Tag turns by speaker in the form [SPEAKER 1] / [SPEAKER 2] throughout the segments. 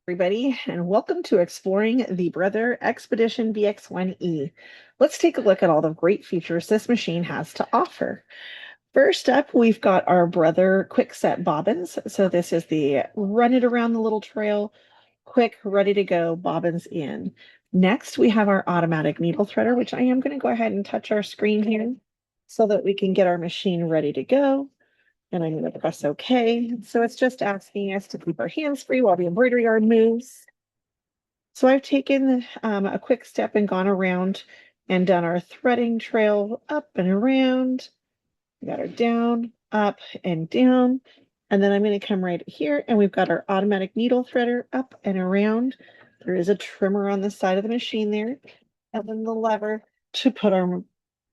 [SPEAKER 1] Everybody, and welcome to Exploring the Brother Expedition BX1E. Let's take a look at all the great features this machine has to offer. First up, we've got our Brother quick set bobbins. So this is the run it around the little trail, quick, ready to go bobbins in. Next, we have our automatic needle threader, which I am going to go ahead and touch our screen here so that we can get our machine ready to go. And I'm going to press OK. So it's just asking us to keep our hands free while the embroidery yarn moves. So I've taken a quick step and gone around and done our threading trail up and around. We got our down, up, and down. And then I'm going to come right here, and we've got our automatic needle threader up and around. There is a trimmer on the side of the machine there, and then the lever to put our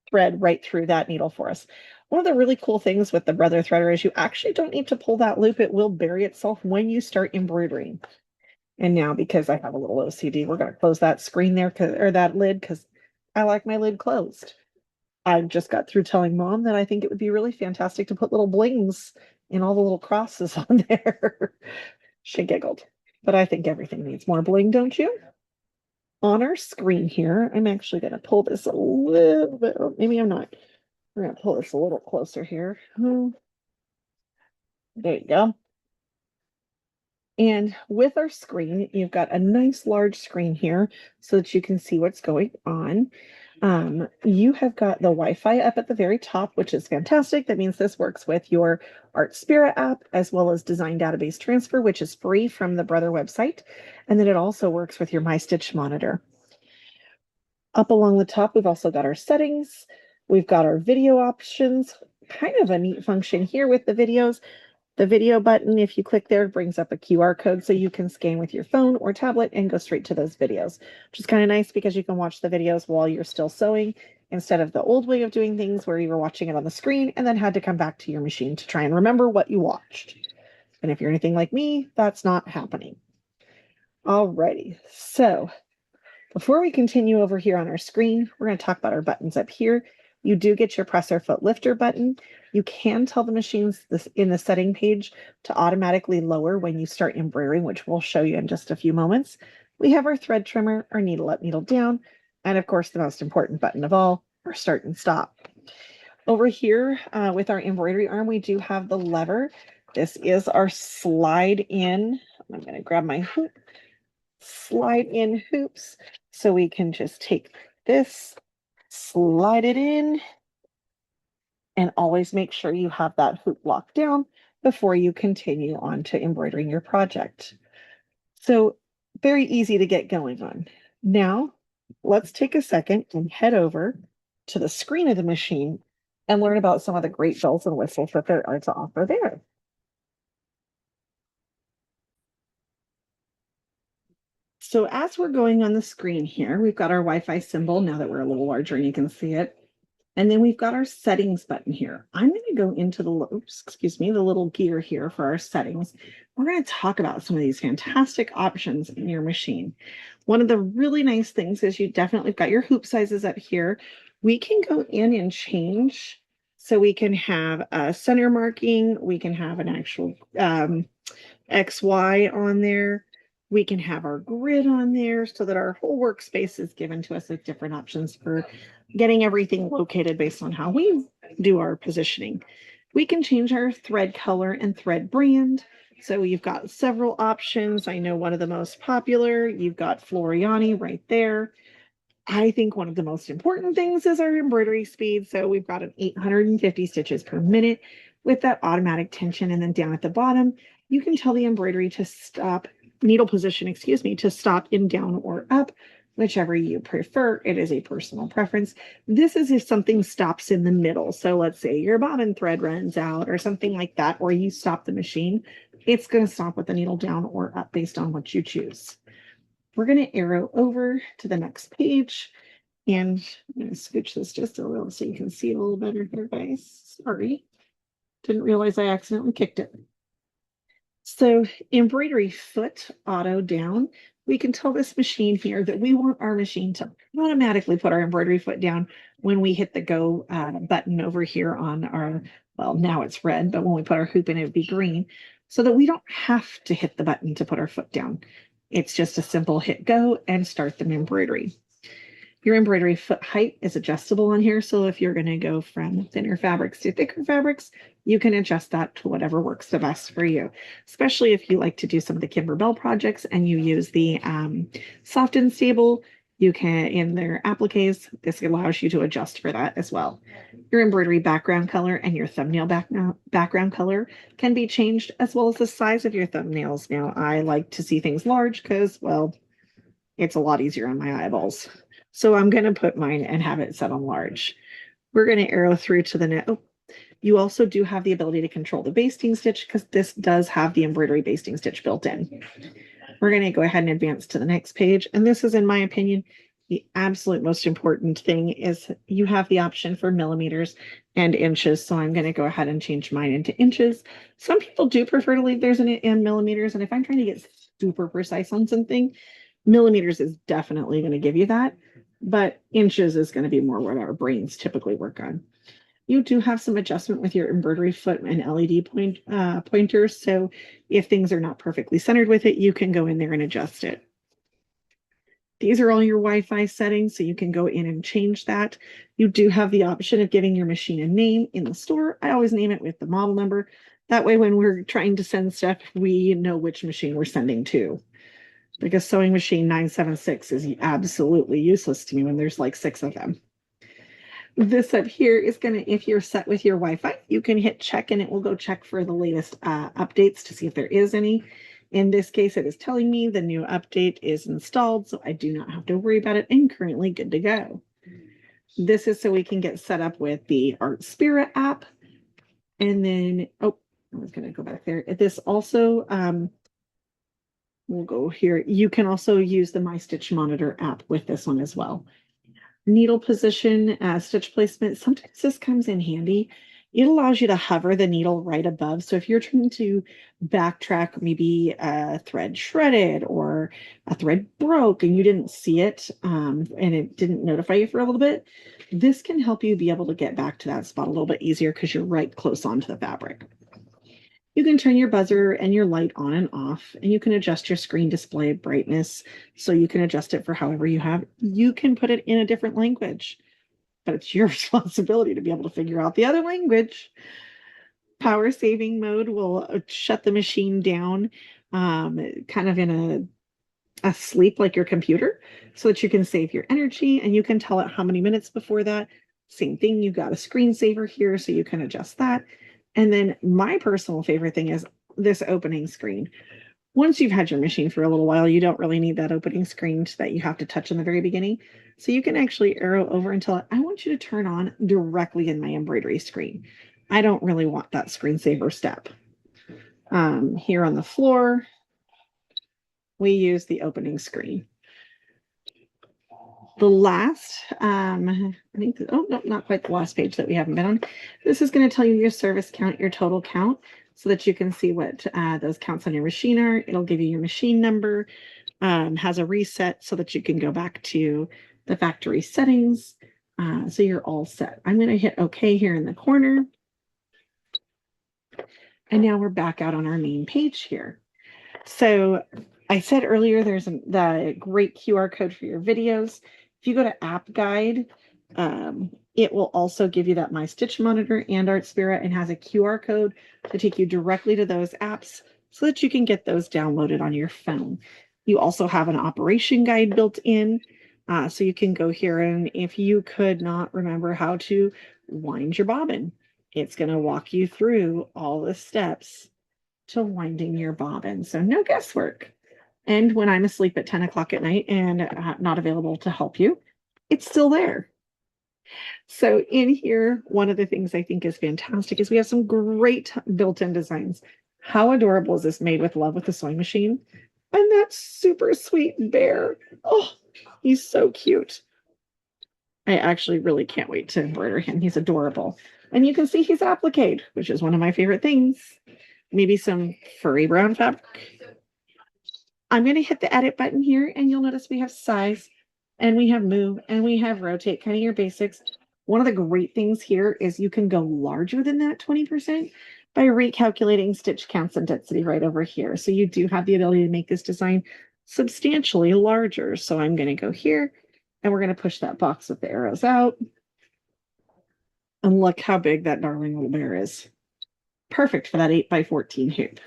[SPEAKER 1] thread right through that needle for us. One of the really cool things with the Brother Threader is you actually don't need to pull that loop. It will bury itself when you start embroidering. And now, because I have a little OCD, we're going to close that screen there, or that lid, because I like my lid closed. I just got through telling Mom that I think it would be really fantastic to put little blings in all the little crosses on there. She giggled, but I think everything needs more bling, don't you? On our screen here, I'm actually going to pull this a little bit, or maybe I'm not. We're going to pull this a little closer here. There you go. And with our screen, you've got a nice large screen here so that you can see what's going on. You have got the Wi-Fi up at the very top, which is fantastic. That means this works with your Art Spirit app as well as Design Database Transfer, which is free from the Brother website. And then it also works with your MyStitch monitor. Up along the top, we've also got our settings. We've got our video options. Kind of a neat function here with the videos. The video button, if you click there, brings up a QR code so you can scan with your phone or tablet and go straight to those videos, which is kind of nice because you can watch the videos while you're still sewing instead of the old way of doing things where you were watching it on the screen and then had to come back to your machine to try and remember what you watched. And if you're anything like me, that's not happening. Alrighty, so before we continue over here on our screen, we're going to talk about our buttons up here. You do get your presser foot lifter button. You can tell the machines this in the setting page to automatically lower when you start embroidering, which we'll show you in just a few moments. We have our thread trimmer, our needle up, needle down, and of course, the most important button of all, our start and stop. Over here with our embroidery arm, we do have the lever. This is our slide in. I'm going to grab my hoop, slide in hoops. So we can just take this, slide it in, and always make sure you have that hoop locked down before you continue on to embroidering your project. So very easy to get going on. Now, let's take a second and head over to the screen of the machine and learn about some of the great bells and whistles that there are to offer there. So as we're going on the screen here, we've got our Wi-Fi symbol now that we're a little larger and you can see it. And then we've got our settings button here. I'm going to go into the, the little gear here for our settings. We're going to talk about some of these fantastic options in your machine. One of the really nice things is you definitely got your hoop sizes up here. We can go in and change. So we can have a center marking. We can have an actual XY on there. We can have our grid on there so that our whole workspace is given to us with different options for getting everything located based on how we do our positioning. We can change our thread color and thread brand. So you've got several options. I know one of the most popular, you've got Floriani right there. I think one of the most important things is our embroidery speed. So we've got an 850 stitches per minute with that automatic tension. And then down at the bottom, you can tell the embroidery to stop, needle position, to stop in down or up, whichever you prefer. It is a personal preference. This is if something stops in the middle. So let's say your bobbin thread runs out or something like that, or you stop the machine. It's going to stop with the needle down or up based on what you choose. We're going to arrow over to the next page. And I'm going to scooch this just a little so you can see it a little better here, guys. Sorry. Didn't realize I accidentally kicked it. So embroidery foot auto down. We can tell this machine here that we want our machine to automatically put our embroidery foot down when we hit the go button over here on our, well, now it's red, but when we put our hoop in, it would be green, so that we don't have to hit the button to put our foot down. It's just a simple hit go and start the embroidery. Your embroidery foot height is adjustable on here. So if you're going to go from thinner fabrics to thicker fabrics, you can adjust that to whatever works the best for you, especially if you like to do some of the Kimberbell projects and you use the soft and stable. You can, in their appliques, this allows you to adjust for that as well. Your embroidery background color and your thumbnail background color can be changed, as well as the size of your thumbnails. Now, I like to see things large because, well, it's a lot easier on my eyeballs. So I'm going to put mine and have it set on large. We're going to arrow through to the net. Oh, you also do have the ability to control the basting stitch because this does have the embroidery basting stitch built in. We're going to go ahead and advance to the next page. And this is, in my opinion, the absolute most important thing is you have the option for millimeters and inches. So I'm going to go ahead and change mine into inches. Some people do prefer to leave theirs in millimeters. And if I'm trying to get super precise on something, millimeters is definitely going to give you that, but inches is going to be more what our brains typically work on. You do have some adjustment with your embroidery foot and LED pointers. So if things are not perfectly centered with it, you can go in there and adjust it. These are all your Wi-Fi settings, so you can go in and change that. You do have the option of giving your machine a name in the store. I always name it with the model number. That way, when we're trying to send stuff, we know which machine we're sending to. Because sewing machine 976 is absolutely useless to me when there's like 6 of them. This up here is going to, if you're set with your Wi-Fi, you can hit check and it will go check for the latest updates to see if there is any. In this case, it is telling me the new update is installed, so I do not have to worry about it and currently good to go. This is so we can get set up with the Art Spirit app. And then, oh, I was going to go back there. This also, we'll go here. You can also use the My Stitch Monitor app with this one as well. Needle position, stitch placement. Sometimes this comes in handy. It allows you to hover the needle right above. So if you're trying to backtrack, maybe a thread shredded or a thread broke and you didn't see it and it didn't notify you for a little bit, this can help you be able to get back to that spot a little bit easier because you're right close onto the fabric. You can turn your buzzer and your light on and off, and you can adjust your screen display brightness. So you can adjust it for however you have. You can put it in a different language, but it's your responsibility to be able to figure out the other language. Power saving mode will shut the machine down kind of in a sleep like your computer so that you can save your energy and you can tell it how many minutes before that. Same thing, you've got a screensaver here so you can adjust that. And then my personal favorite thing is this opening screen. Once you've had your machine for a little while, you don't really need that opening screen that you have to touch in the very beginning. So you can actually arrow over until I want you to turn on directly in my embroidery screen. I don't really want that screensaver step. Here on the floor, we use the opening screen. The last, I think, oh, no, not quite the last page that we haven't been on. This is going to tell you your service count, your total count, so that you can see what those counts on your machine are. It'll give you your machine number, has a reset so that you can go back to the factory settings. So you're all set. I'm going to hit OK here in the corner. And now we're back out on our main page here. So I said earlier, there's the great QR code for your videos. If you go to App Guide, it will also give you that My Stitch Monitor and Art Spirit and has a QR code to take you directly to those apps so that you can get those downloaded on your phone. You also have an operation guide built in, so you can go here and if you could not remember how to wind your bobbin, it's going to walk you through all the steps to winding your bobbin. So no guesswork. And when I'm asleep at 10 o'clock at night and not available to help you, it's still there. So in here, one of the things I think is fantastic is we have some great built-in designs. How adorable is this made with love with the sewing machine? And that super sweet bear. Oh, he's so cute. I actually really can't wait to embroider him. He's adorable. And you can see he's appliqued, which is one of my favorite things. Maybe some furry brown fabric. I'm going to hit the edit button here and you'll notice we have size and we have move and we have rotate, kind of your basics. One of the great things here is you can go larger than that 20% by recalculating stitch counts and density right over here. So you do have the ability to make this design substantially larger. So I'm going to go here and we're going to push that box with the arrows out. And look how big that darling little bear is. Perfect for that 8 by 14 hoop.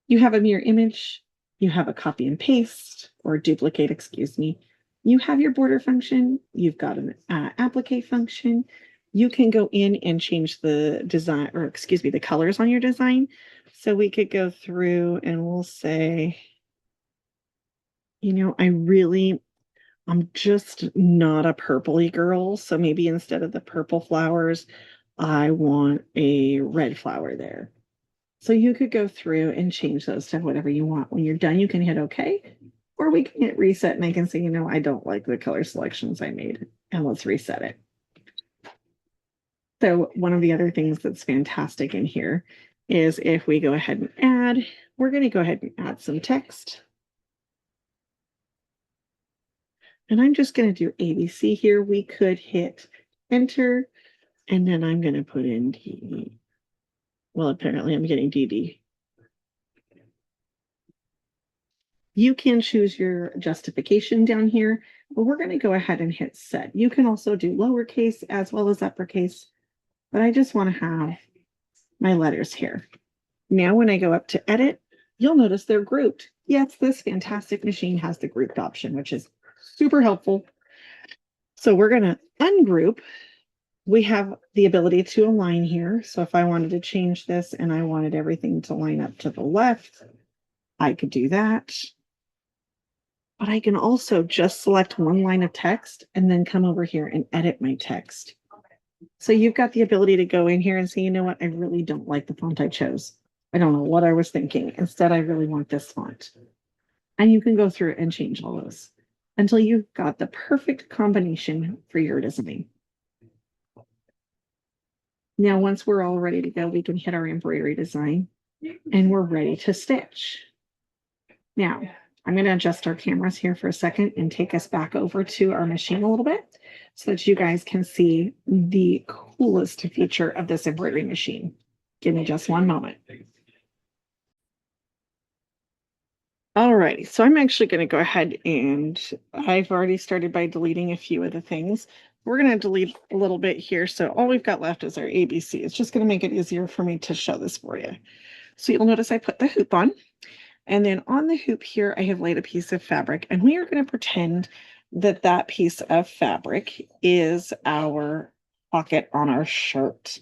[SPEAKER 1] You have a mirror image, you have a copy and paste or duplicate, excuse me. You have your border function, you've got an applique function. You can go in and change the design, or excuse me, the colors on your design. So we could go through and we'll say, you know, I'm just not a purpley girl. So maybe instead of the purple flowers, I want a red flower there. So you could go through and change those to whatever you want. When you're done, you can hit OK, or we can hit reset and I can say, you know, I don't like the color selections I made, and let's reset it. So one of the other things that's fantastic in here is if we go ahead and add, we're going to go ahead and add some text. And I'm just going to do ABC here. We could hit enter, and then I'm going to put in DD. Well, apparently I'm getting DD. You can choose your justification down here, but we're going to go ahead and hit set. You can also do lowercase as well as uppercase, but I just want to have my letters here. Now, when I go up to edit, you'll notice they're grouped. Yes, this fantastic machine has the grouped option, which is super helpful. So we're going to ungroup. We have the ability to align here. So if I wanted to change this and I wanted everything to line up to the left, I could do that. But I can also just select one line of text and then come over here and edit my text. So you've got the ability to go in here and say, you know what, I really don't like the font I chose. I don't know what I was thinking. Instead, I really want this font. And you can go through and change all those until you've got the perfect combination for your design. Now, once we're all ready to go, we can hit our embroidery design and we're ready to stitch. Now, I'm going to adjust our cameras here for a second and take us back over to our machine a little bit so that you guys can see the coolest feature of this embroidery machine. Give me just one moment. All righty, so I'm actually going to go ahead and I've already started by deleting a few of the things. We're going to delete a little bit here. So all we've got left is our ABC. It's just going to make it easier for me to show this for you. So you'll notice I put the hoop on. And then on the hoop here, I have laid a piece of fabric, and we are going to pretend that that piece of fabric is our pocket on our shirt.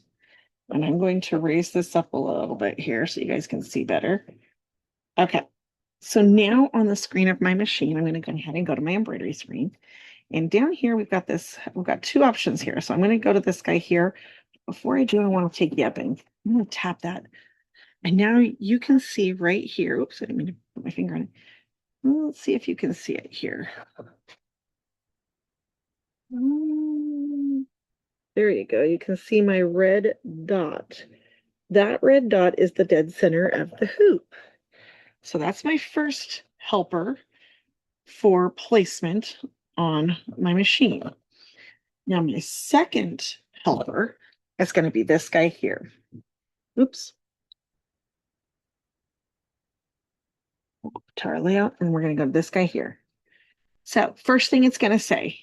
[SPEAKER 1] And I'm going to raise this up a little bit here so you guys can see better. Okay, so now on the screen of my machine, I'm going to go ahead and go to my embroidery screen. And down here, we've got two options here. So I'm going to go to this guy here. Before I do, I want to take you up and I'm going to tap that. And now you can see right here. Oops, I didn't mean to put my finger on it. Let's see if you can see it here. There you go. You can see my red dot. That red dot is the dead center of the hoop. So that's my first helper for placement on my machine. Now my second helper is going to be this guy here. Oops. To our layout, and we're going to go to this guy here. So first thing it's going to say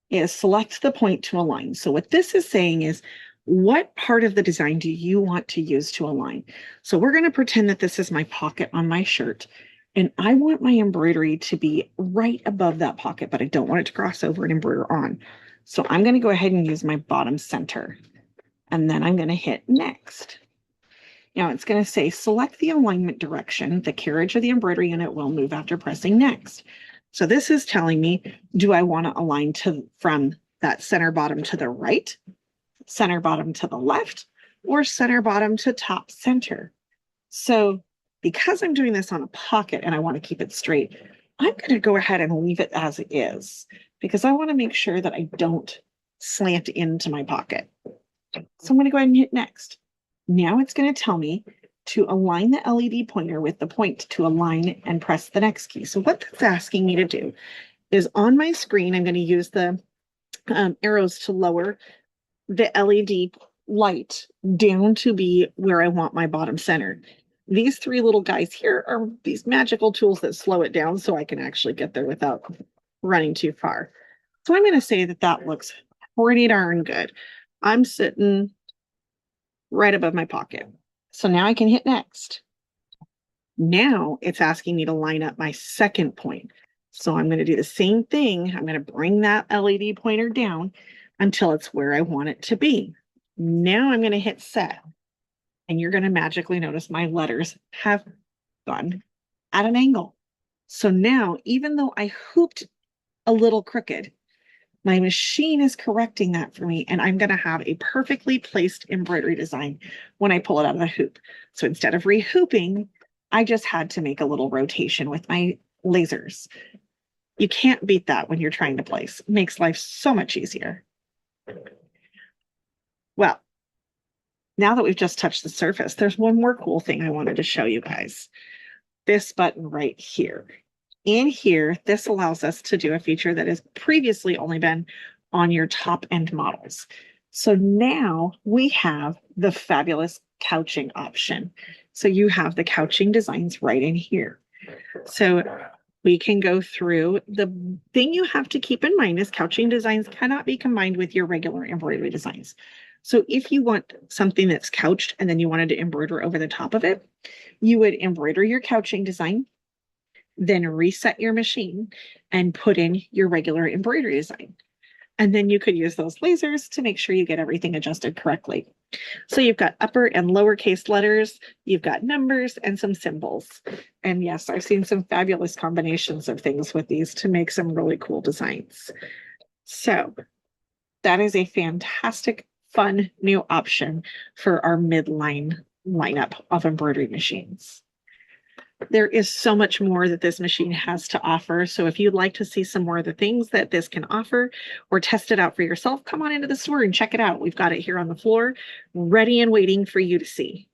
[SPEAKER 1] is select the point to align. So what this is saying is, what part of the design do you want to use to align? So we're going to pretend that this is my pocket on my shirt, and I want my embroidery to be right above that pocket, but I don't want it to cross over and embroider on. So I'm going to go ahead and use my bottom center, and then I'm going to hit next. Now it's going to say select the alignment direction. The carriage of the embroidery unit will move after pressing next. So this is telling me, do I want to align from that center bottom to the right, center bottom to the left, or center bottom to top center? So because I'm doing this on a pocket and I want to keep it straight, I'm going to go ahead and leave it as it is because I want to make sure that I don't slant into my pocket. So I'm going to go ahead and hit next. Now it's going to tell me to align the LED pointer with the point to align and press the next key. So what that's asking me to do is on my screen, I'm going to use the arrows to lower the LED light down to be where I want my bottom center. These three little guys here are these magical tools that slow it down so I can actually get there without running too far. So I'm going to say that that looks pretty darn good. I'm sitting right above my pocket. So now I can hit next. Now it's asking me to line up my second point. So I'm going to do the same thing. I'm going to bring that LED pointer down until it's where I want it to be. Now I'm going to hit set. And you're going to magically notice my letters have gone at an angle. So now, even though I hooped a little crooked, my machine is correcting that for me, and I'm going to have a perfectly placed embroidery design when I pull it out of the hoop. So instead of rehooping, I just had to make a little rotation with my lasers. You can't beat that when you're trying to place. It makes life so much easier. Well, now that we've just touched the surface, there's one more cool thing I wanted to show you guys. This button right here. In here, this allows us to do a feature that has previously only been on your top end models. So now we have the fabulous couching option. So you have the couching designs right in here. So we can go through. The thing you have to keep in mind is couching designs cannot be combined with your regular embroidery designs. So if you want something that's couched and then you wanted to embroider over the top of it, you would embroider your couching design, then reset your machine and put in your regular embroidery design. And then you could use those lasers to make sure you get everything adjusted correctly. So you've got upper and lowercase letters, you've got numbers and some symbols. And yes, I've seen some fabulous combinations of things with these to make some really cool designs. So that is a fantastic, fun new option for our midline lineup of embroidery machines. There is so much more that this machine has to offer. So if you'd like to see some more of the things that this can offer or test it out for yourself, come on into the store and check it out. We've got it here on the floor, ready and waiting for you to see.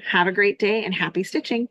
[SPEAKER 1] Have a great day and happy stitching.